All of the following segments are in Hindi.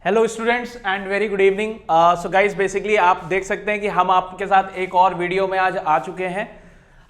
Hello students and very good evening. So guys basically आप देख सकते हैं कि हम आपके साथ एक और वीडियो में आज आ चुके हैं।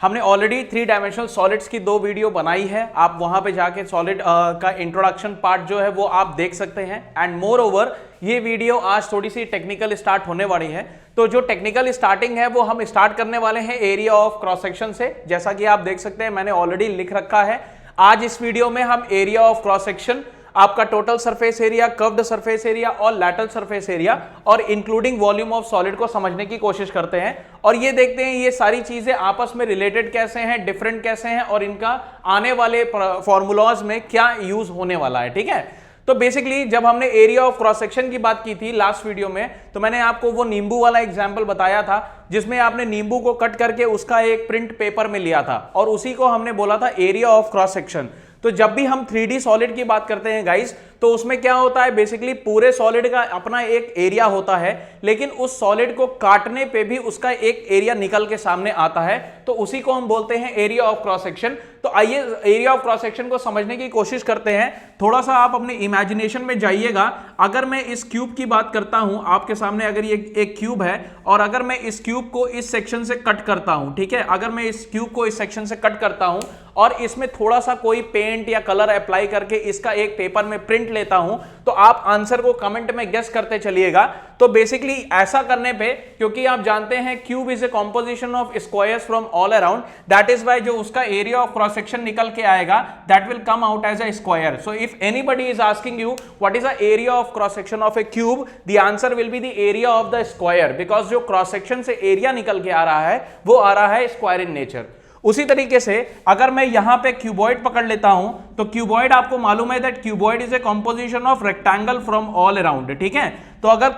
हमने ऑलरेडी 3 डायमेंशनल सॉलिड्स की 2 वीडियो बनाई है। आप वहां पे जाके सॉलिड का इंट्रोडक्शन पार्ट जो है वो आप देख सकते हैं। एंड मोर ओवर ये वीडियो आज थोड़ी सी टेक्निकल स्टार्ट होने वाली है। तो जो टेक्निकल स्टार्टिंग है वो हम स्टार्ट करने वाले हैं एरिया ऑफ क्रॉस सेक्शन से। जैसा कि आप देख सकते हैं मैंने ऑलरेडी लिख रखा है। आज इस वीडियो में हम एरिया ऑफ क्रॉस सेक्शन, आपका total surface area, curved surface area और लैटरल सरफेस एरिया और इंक्लूडिंग वॉल्यूम ऑफ सॉलिड को समझने की कोशिश करते हैं और ये देखते हैं ये सारी चीजें आपस में रिलेटेड कैसे हैं, डिफरेंट कैसे हैं और इनका आने वाले फॉर्मूलाज में क्या यूज होने वाला है। ठीक है, तो बेसिकली जब हमने एरिया ऑफ क्रॉस सेक्शन की बात की थी लास्ट वीडियो में, तो मैंने आपको वो नींबू वाला एग्जांपल बताया था जिसमें आपने नींबू को कट करके उसका एक प्रिंट पेपर में लिया था और उसी को हमने बोला था एरिया ऑफ क्रॉस सेक्शन। तो जब भी हम 3D सॉलिड की बात करते हैं गाइस, तो उसमें क्या होता है, बेसिकली पूरे सॉलिड का अपना एक एरिया होता है, लेकिन उस सॉलिड को काटने पे भी उसका एक एरिया निकल के सामने आता है, तो उसी को हम बोलते हैं एरिया ऑफ क्रॉस सेक्शन। तो आइए एरिया ऑफ क्रॉस सेक्शन को समझने की कोशिश करते हैं। थोड़ा सा आप अपने इमेजिनेशन में जाइएगा। अगर मैं इस क्यूब की बात करता हूं, आपके सामने अगर ये एक क्यूब है और अगर मैं इस क्यूब को इस सेक्शन से कट करता हूं, ठीक है, अगर मैं इस क्यूब को इस सेक्शन से कट करता हूं और इसमें थोड़ा सा कोई पेंट या कलर अप्लाई करके इसका एक पेपर में प्रिंट लेता हूं, तो आप आंसर को कमेंट में गेस करते चलिएगा। तो बेसिकली ऐसा करने पे, क्योंकि आप जानते हैं cube is a composition of squares from all around, that is why जो उसका एरिया ऑफ क्रॉस सेक्शन निकल के आएगा that will come out as a square. So if anybody is asking you what is the area of cross section of a cube, the answer will be the area of the square, because जो क्रॉस सेक्शन से एरिया निकल के आ रहा है वो आ रहा है स्क्वायर इन नेचर। उसी तरीके से अगर मैं यहां पे क्यूबॉइड पकड़ लेता हूं, तो क्यूबॉइड आपको मालूम है that cuboid is a composition of rectangle from all around. ठीक है, तो अगर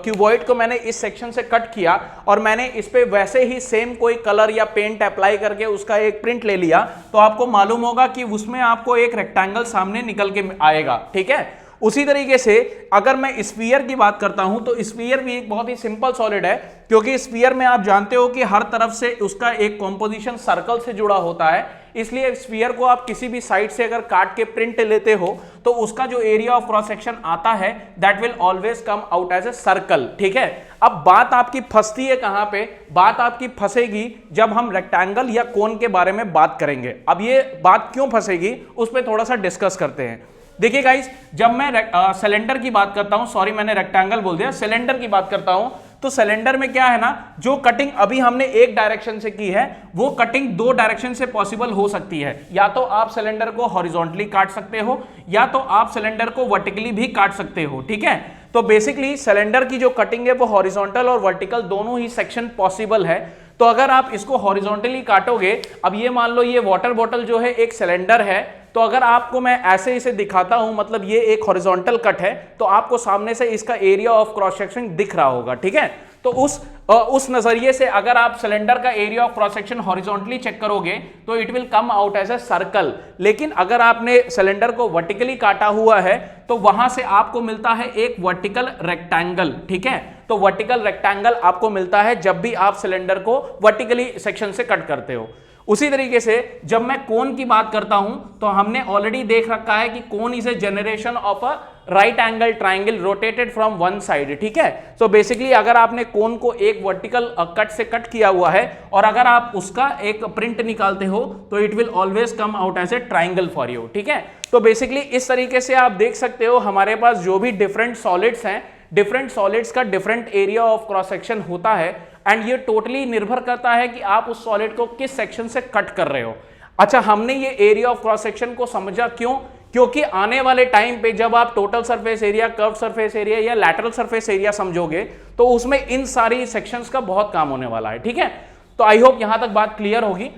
क्यूबॉइड को मैंने इस सेक्शन से कट किया और मैंने इस पे वैसे ही सेम कोई कलर या पेंट अप्लाई करके उसका एक प्रिंट ले लिया, तो आपको मालूम होगा कि उसमें आपको एक रेक्टेंगल सामने निकल के आएगा। ठीक है, उसी तरीके से अगर मैं स्फीयर की बात करता हूं, तो स्फीयर भी एक बहुत ही सिंपल सॉलिड है, क्योंकि स्फीयर में आप जानते हो कि हर तरफ से उसका एक कॉम्पोजिशन सर्कल से जुड़ा होता है, इसलिए स्फीयर को आप किसी भी साइड से अगर काट के प्रिंट लेते हो तो उसका जो एरिया ऑफ क्रॉस सेक्शन आता है that will always come out as a circle. ठीक है, अब बात आपकी फंसती है कहां पे, बात आपकी फंसेगी जब हम रेक्टेंगल या कोन के बारे में बात करेंगे। अब ये बात क्यों फंसेगी उस पर थोड़ा सा डिस्कस करते हैं। देखिए गाइस, जब मैं सिलेंडर की बात करता हूं, सॉरी मैंने रेक्टेंगल बोल दिया, सिलेंडर की बात करता हूं, तो सिलेंडर में क्या है ना, जो कटिंग अभी हमने एक डायरेक्शन से की है वो कटिंग 2 डायरेक्शन से पॉसिबल हो सकती है। या तो आप सिलेंडर को हॉरिजॉन्टली काट सकते हो या तो आप सिलेंडर को वर्टिकली भी काट सकते हो। ठीक है, तो बेसिकली सिलेंडर की जो कटिंग है वो हॉरिजॉन्टल और वर्टिकल दोनों ही सेक्शन पॉसिबल है। तो अगर आप इसको हॉरिजॉन्टली काटोगे, अब ये मान लो ये वाटर बॉटल जो है एक सिलेंडर है, तो अगर आपको मैं ऐसे इसे दिखाता हूं, मतलब ये एक हॉरिजॉन्टल कट है, तो आपको सामने से इसका एरिया ऑफ क्रॉस सेक्शन दिख रहा होगा। ठीक है, तो उस नजरिए से अगर आप सिलेंडर का area of cross section horizontally check करोगे तो it will come out as a circle. लेकिन अगर आपने सिलेंडर को वर्टिकली काटा हुआ है तो वहां से आपको मिलता है एक वर्टिकल रेक्टेंगल। ठीक है, तो वर्टिकल रेक्टेंगल आपको मिलता है जब भी आप सिलेंडर को वर्टिकली सेक्शन से कट करते हो। उसी तरीके से जब मैं कोन की बात करता हूं, तो हमने ऑलरेडी देख रखा है कि cone is a generation of a right angle triangle rotated from one side. ठीक है, सो बेसिकली अगर आपने कोन को एक वर्टिकल कट से कट किया हुआ है और अगर आप उसका एक प्रिंट निकालते हो तो it will always come out as a triangle for you. ठीक है, तो बेसिकली इस तरीके से आप देख सकते हो हमारे पास जो भी डिफरेंट सॉलिड्स हैं, डिफरेंट सॉलिड्स का different area of cross section होता है एंड ये टोटली निर्भर करता है कि आप उस सॉलिड को किस सेक्शन से कट कर रहे हो। अच्छा, हमने ये एरिया ऑफ क्रॉस सेक्शन को समझा क्यों? क्योंकि आने वाले टाइम पे जब आप total surface area, curve surface area या लैटरल सरफेस एरिया समझोगे तो उसमें इन सारी सेक्शंस का बहुत काम होने वाला है। ठीक है, तो आई होप यहां तक बात क्लियर होगी।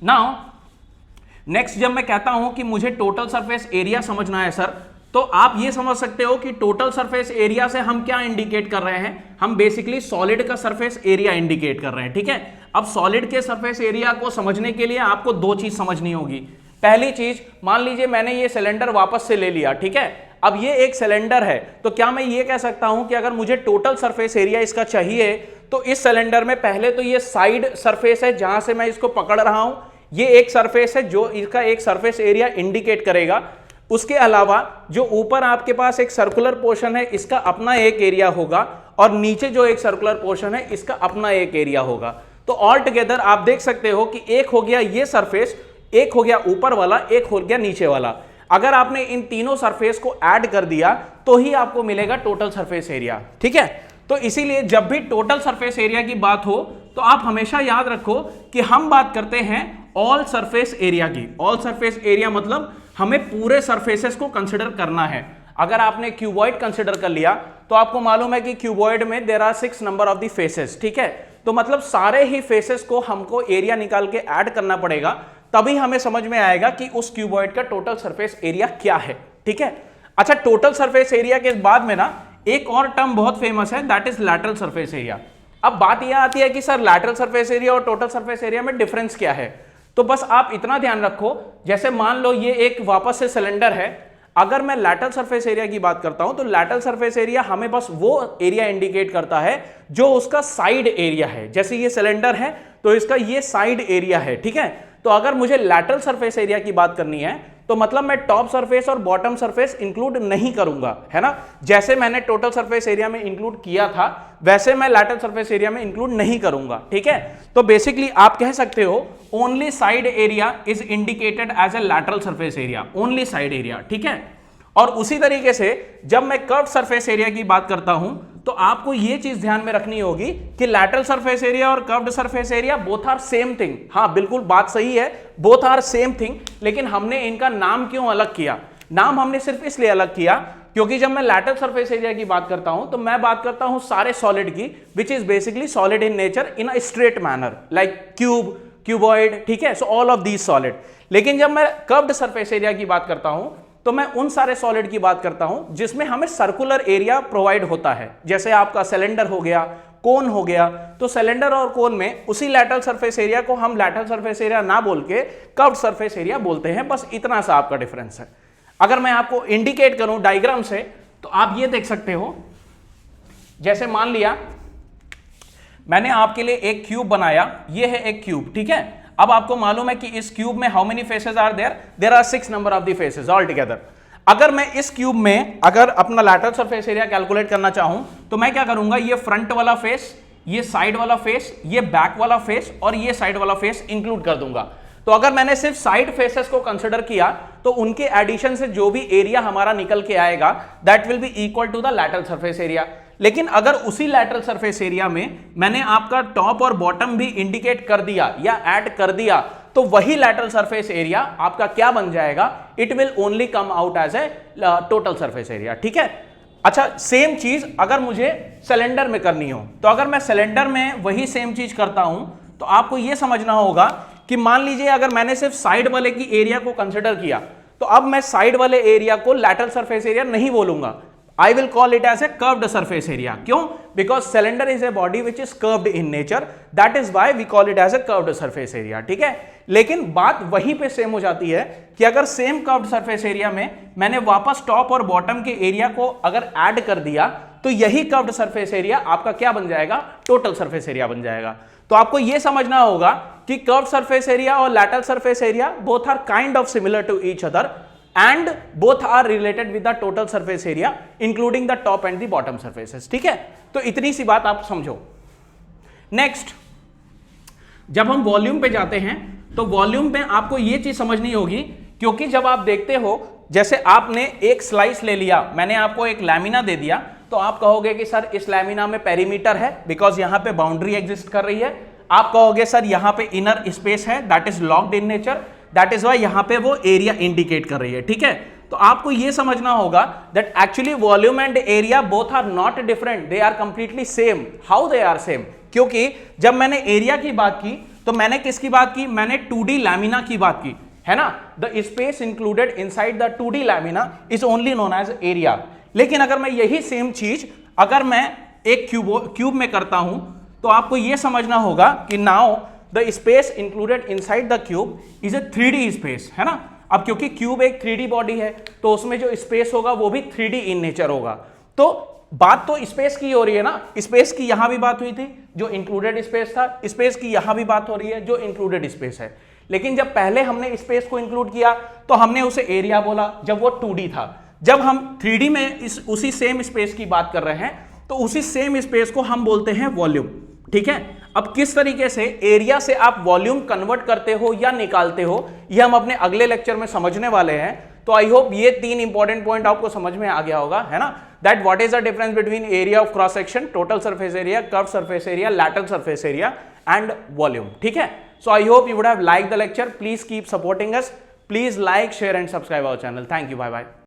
नाउ नेक्स्ट, जब मैं कहता हूं कि मुझे टोटल सरफेस एरिया समझना है सर, तो आप ये समझ सकते हो कि टोटल सरफेस एरिया से हम क्या इंडिकेट कर रहे हैं, हम बेसिकली सॉलिड का सरफेस एरिया इंडिकेट कर रहे हैं। ठीक है, अब सॉलिड के सरफेस एरिया को समझने के लिए आपको 2 चीज समझनी होगी। पहली चीज, मान लीजिए मैंने ये सिलेंडर वापस से ले लिया। ठीक है, अब ये एक सिलेंडर है, तो क्या मैं ये कह सकता हूं कि अगर मुझे टोटल सरफेस एरिया इसका चाहिए तो इस सिलेंडर में पहले तो ये साइड सरफेस है जहां से मैं इसको पकड़ रहा हूं, ये एक सरफेस है जो इसका एक सरफेस एरिया इंडिकेट करेगा। उसके अलावा जो ऊपर आपके पास एक सर्कुलर पोर्शन है इसका अपना एक एरिया होगा और नीचे जो एक सर्कुलर पोर्शन है इसका अपना एक एरिया होगा। तो ऑल टुगेदर आप देख सकते हो कि एक हो गया ये सरफेस, एक हो गया ऊपर वाला, एक हो गया नीचे वाला। अगर आपने इन तीनों सरफेस को ऐड कर दिया तो ही आपको मिलेगा टोटल सरफेस एरिया। ठीक है, तो इसीलिए जब भी टोटल सरफेस एरिया की बात हो तो आप हमेशा याद रखो कि हम बात करते हैं ऑल सरफेस एरिया की। ऑल सरफेस एरिया मतलब हमें पूरे सरफेसेस को कंसिडर करना है। अगर आपने क्यूबॉइड कंसिडर कर लिया तो आपको मालूम है कि क्यूबॉइड में there are 6 number of the faces. ठीक है, तो मतलब सारे ही फेसेस को हमको एरिया निकाल के ऐड करना पड़ेगा, तभी हमें समझ में आएगा कि उस क्यूबॉइड का टोटल सरफेस एरिया क्या है। ठीक है, अच्छा, टोटल सरफेस एरिया के बाद में ना एक और टर्म बहुत फेमस है, that is lateral surface area. अब बात यह आती है कि सर लैटरल सरफेस एरिया और टोटल सरफेस एरिया में डिफरेंस क्या है? तो बस आप इतना ध्यान रखो, जैसे मान लो ये एक वापस से सिलेंडर है, अगर मैं लैटरल सरफेस एरिया की बात करता हूं तो लैटरल सरफेस एरिया हमें बस वो एरिया इंडिकेट करता है जो उसका साइड एरिया है। जैसे ये सिलेंडर है तो इसका ये साइड एरिया है। ठीक है, तो अगर मुझे लैटरल सरफेस एरिया की बात करनी है तो मतलब मैं टॉप सरफेस और बॉटम सरफेस इंक्लूड नहीं करूंगा, है ना। जैसे मैंने टोटल सरफेस एरिया में इंक्लूड किया था वैसे मैं लैटरल सरफेस एरिया में इंक्लूड नहीं करूंगा। ठीक है, तो बेसिकली आप कह सकते हो only side area is indicated as a lateral surface area, only side area. ठीक है, और उसी तरीके से जब मैं कर्व्ड सरफेस एरिया की बात करता हूं तो आपको यह चीज ध्यान में रखनी होगी कि लैटरल सरफेस एरिया और curved surface area both are same thing. हाँ बिल्कुल बात सही है, बोथ आर सेम थिंग, लेकिन हमने इनका नाम क्यों अलग किया? नाम हमने सिर्फ इसलिए अलग किया क्योंकि जब मैं लैटरल सरफेस एरिया की बात करता हूं तो मैं बात करता हूं सारे सॉलिड की, which is basically solid in nature in a straight manner like cube, cuboid. ठीक है, so all of these solid. लेकिन जब मैं कर्व्ड सरफेस एरिया की बात करता हूं तो मैं उन सारे सॉलिड की बात करता हूं जिसमें हमें सर्कुलर एरिया प्रोवाइड होता है। जैसे आपका सिलेंडर हो गया, कोन हो गया, तो सिलेंडर और कोन में उसी लैटरल सरफेस एरिया को हम लैटरल सरफेस एरिया ना बोल के कर्व्ड सरफेस एरिया बोलते हैं। बस इतना सा आपका डिफरेंस है। अगर मैं आपको इंडिकेट करूं डायग्राम से तो आप ये देख सकते हो, जैसे मान लिया मैंने आपके लिए एक क्यूब बनाया, ये है एक क्यूब। ठीक है, अब आपको मालूम है कि इस क्यूब में how many faces are there? There are 6 number of the faces all together. अगर मैं इस क्यूब में अगर अपना लैटरल सरफेस एरिया कैलकुलेट करना चाहूं तो मैं क्या करूंगा, ये फ्रंट वाला फेस, ये साइड वाला फेस, ये बैक वाला फेस और ये साइड वाला फेस इंक्लूड कर दूंगा। तो अगर मैंने सिर्फ साइड फेसेस को कंसिडर किया तो उनके एडिशन से जो भी एरिया हमारा निकल के आएगा that will be equal to the lateral surface area. लेकिन अगर उसी लैटरल सरफेस एरिया में मैंने आपका टॉप और बॉटम भी इंडिकेट कर दिया या ऐड कर दिया तो वही लैटरल सरफेस एरिया आपका क्या बन जाएगा? It will only come out as a total surface area. ठीक है, अच्छा, सेम चीज अगर मुझे सिलेंडर में करनी हो तो अगर मैं सिलेंडर में वही सेम चीज करता हूं तो आपको यह समझना होगा कि मान लीजिए अगर मैंने सिर्फ साइड वाले की एरिया को कंसिडर किया तो अब मैं साइड वाले एरिया को लैटरल सरफेस एरिया नहीं बोलूंगा, I will call it as a curved surface area. क्यों? Because cylinder is a body which is curved in nature. That is why we call it as a curved surface area. ठीक है, लेकिन बात वहीं पे सेम हो जाती है कि अगर सेम कर्व्ड सरफेस एरिया में मैंने वापस टॉप और बॉटम के एरिया को अगर ऐड कर दिया तो यही कर्व्ड सरफेस एरिया आपका क्या बन जाएगा? टोटल सरफेस एरिया बन जाएगा। तो आपको यह समझना होगा कि कर्व्ड सरफेस एरिया और lateral surface area both are kind of similar to each other and both are related with the total surface area including the top and the bottom surfaces. ठीक है, तो इतनी सी बात आप समझो। नेक्स्ट, जब हम वॉल्यूम पे जाते हैं तो वॉल्यूम में आपको ये चीज समझनी होगी, क्योंकि जब आप देखते हो जैसे आपने एक स्लाइस ले लिया, मैंने आपको एक लैमिना दे दिया तो आप कहोगे कि सर इस लैमिना में पेरीमीटर है बिकॉज यहां पे बाउंड्री एग्जिस्ट कर रही है। आप कहोगे सर यहां पे इनर स्पेस है that is locked in nature, that is why यहां पे वो एरिया इंडिकेट कर रही है। ठीक है, तो आपको यह समझना होगा that actually volume and area both are not different, they are completely same. How they are same? क्योंकि जब मैंने एरिया की बात की तो मैंने किसकी बात की? मैंने 2D लैमिना की बात की, है ना। The space included inside the 2D lamina is only known as area. लेकिन अगर मैं यही सेम चीज अगर मैं एक क्यूब में करता हूं तो आपको यह समझना होगा कि now the space included inside the cube is A 3D space, है ना। अब क्योंकि क्यूब एक 3D बॉडी है तो उसमें जो स्पेस होगा वो भी 3D इन नेचर होगा। तो बात तो स्पेस की हो रही है ना, स्पेस की यहां भी बात हुई थी जो इंक्लूडेड स्पेस था, स्पेस की यहां भी बात हो रही है जो इंक्लूडेड स्पेस है। लेकिन जब पहले हमने स्पेस को इंक्लूड किया तो हमने उसे एरिया बोला जब वो 2D था। जब हम 3D में उसी सेम स्पेस की बात कर रहे हैं तो उसी सेम स्पेस को हम बोलते हैं वॉल्यूम। ठीक है, अब किस तरीके से एरिया से आप वॉल्यूम कन्वर्ट करते हो या निकालते हो ये हम अपने अगले लेक्चर में समझने वाले हैं। तो आई होप ये 3 इंपॉर्टेंट पॉइंट आपको समझ में आ गया होगा, है ना, that what is the difference between area of cross section, total surface area, curve surface area, lateral surface area and volume. ठीक है, so I hope you would have like the lecture. Please keep supporting us, please like, share and subscribe our channel. Thank you, bye bye.